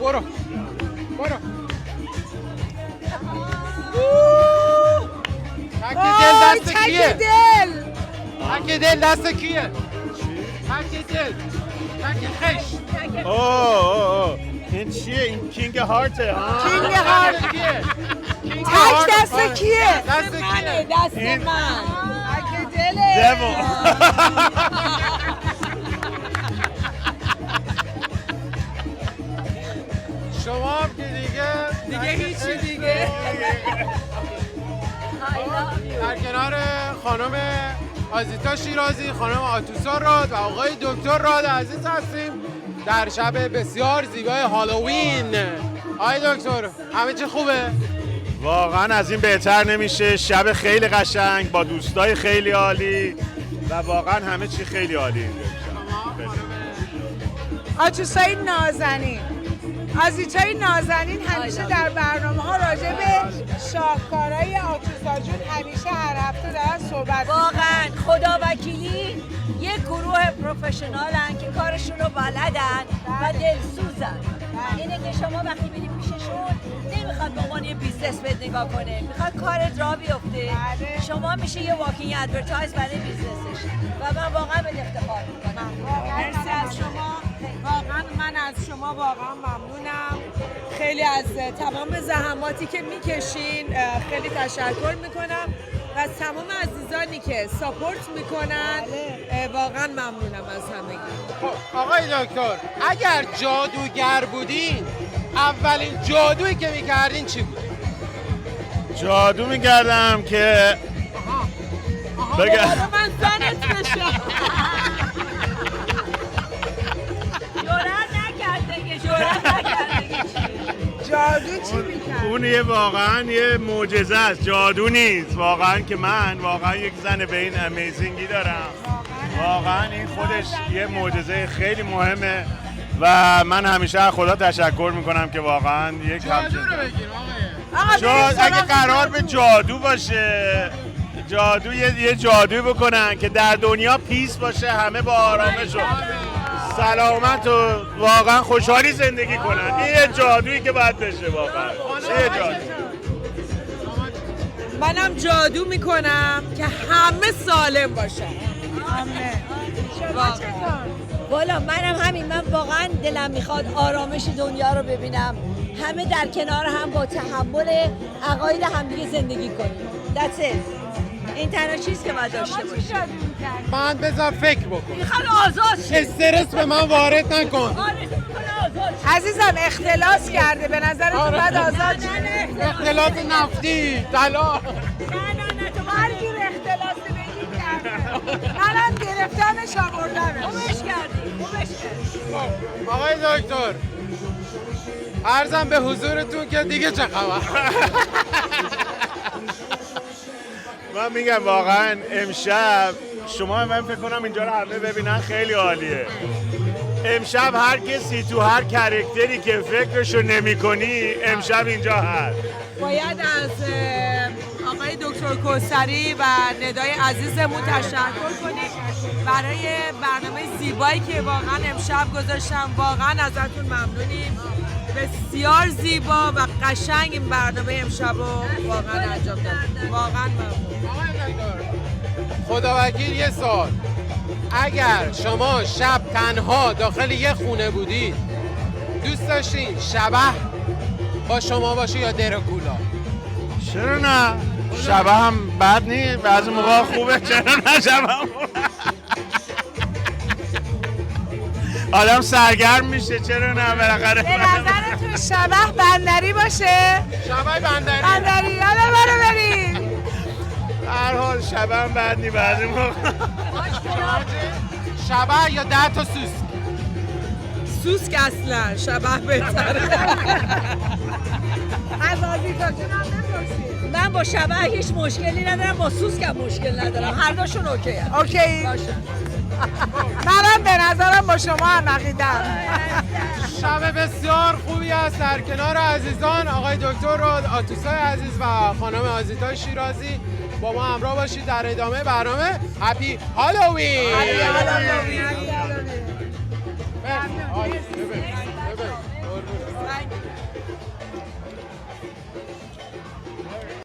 برو تک دل دست کیه؟ تک دل دست کیه؟ تک دل تک خش اوه این چیه؟ این کینگ هارته ها؟ کینگ هارت تک دست کیه؟ دست کیه؟ دست من تک دله دیوال شما هم که دیگه هیچی دیگه در کنار خانم آزیتا شیرازی، خانم آتوسا راد و آقای دکتر راد عزیز هستیم در شب بسیار زیبای هالووین. آقای دکتر همه چی خوبه؟ واقعا از این بهتر نمیشه. شب خیلی قشنگ با دوستای خیلی عالی و واقعا همه چی خیلی عالی اینجا. آتوسای نازنین آزیتای نازنین همیشه در برنامه‌ها راجع به شاهکارهای آتوسا جون همیشه هر هفته دارن صحبت واقعا خدا وکیلی یک گروه پروفشنالن که کارشون رو بلدن و دلسوزن. اینه که شما وقتی برید پیششون نمیخواد به عنوان یه بیزنس بهت نگاه کنه، میخواد کارت راه بیفته. شما میشه یه واکینگ ادورتایز برای بیزنسش و من واقعا به افتخار میکنم. مرسی از شما. واقعا من از شما واقعا ممنونم. خیلی از تمام زحماتی که میکشین خیلی تشکر میکنم و از تمام عزیزانی که ساپورت میکنن واقعا ممنونم از همگی. خب آقای دکتر اگر جادوگر بودین اولین جادویی که میکردین چی بود؟ جادو میکردم که بگم من زنت بشم. جرأت نکرده که جادو چی میکرد؟ اون یه واقعا یه معجزه است، جادو نیست واقعا. که من واقعا یک زن به این امیزینگی دارم. واقعا این خودش یه معجزه خیلی مهمه و من همیشه از خدا تشکر میکنم که واقعا یک جادو رو بگیر آقای. اگه قرار به جادو باشه، جادو یه جادوی بکنن که در دنیا پیس باشه، همه با آرامش و سلامت و واقعا خوشحالی زندگی کنن. این یه جادویی که باید بشه واقعا. چه جادو؟ منم جادو میکنم که همه سالم باشن. والا منم همین. من واقعا دلم میخواد آرامش دنیا رو ببینم، همه در کنار هم با تحمل عقاید همدیگه زندگی کنیم. That's it. این تنها چیز که باید داشته باشیم. من بذار فکر بکن. میخواد آزاد شه. استرس به من وارد نکن. آزاد شه. عزیزم اختلاس کرده، به نظر تو باید آزاد شه. اختلاط نفتی طلا. نه تو هر جور اختلاسی بگید کرده. منم گرفتمش آوردمش. خوبش کردی. آقای دکتر عرضم به حضورتون که دیگه چه خبر؟ من میگم واقعا امشب شما من فکر کنم اینجا رو همه ببینن خیلی عالیه. امشب هر کسی تو هر کرکتری که فکرشو نمی کنی امشب اینجا هست. باید از آقای دکتر کوثری و ندای عزیزمون تشکر کنیم برای برنامه زیبایی که واقعا امشب گذاشتم. واقعا ازتون ممنونیم. بسیار زیبا و قشنگ این برنامه امشب رو واقعا انجام دادیم. واقعا ممنون. آقای دکتر خدا وکیل یه سوال، اگر شما شب تنها داخل یه خونه بودید دوست داشتین شبح با شما باشه یا دراکولا؟ چرا نه؟ شبه هم بد نیست، بعضی موقع خوبه. چرا نه شبه هم آدم سرگرم میشه. چرا نه؟ بالاخره به نظرتون شبح بندری باشه؟ شبح بندری. بندری یالا برو بریم. هر حال شبه هم بد نیست بعضی موقع. شبح یا 10 تا سوسک؟ سوسک اصلا شبح بهتره. از آزیتا جونم نپرسید. من با شبح هیچ مشکلی ندارم، با سوسکم مشکل ندارم. هر دوشون اوکی هم. اوکی. باشه. منم به نظرم با شما هم عقیدم. شب بسیار خوبی است در کنار عزیزان آقای دکتر راد آتوسای عزیز و خانم آزیتا شیرازی. با ما همراه باشید در ادامه برنامه. هپی هالووین. هپی هالووین. ببین.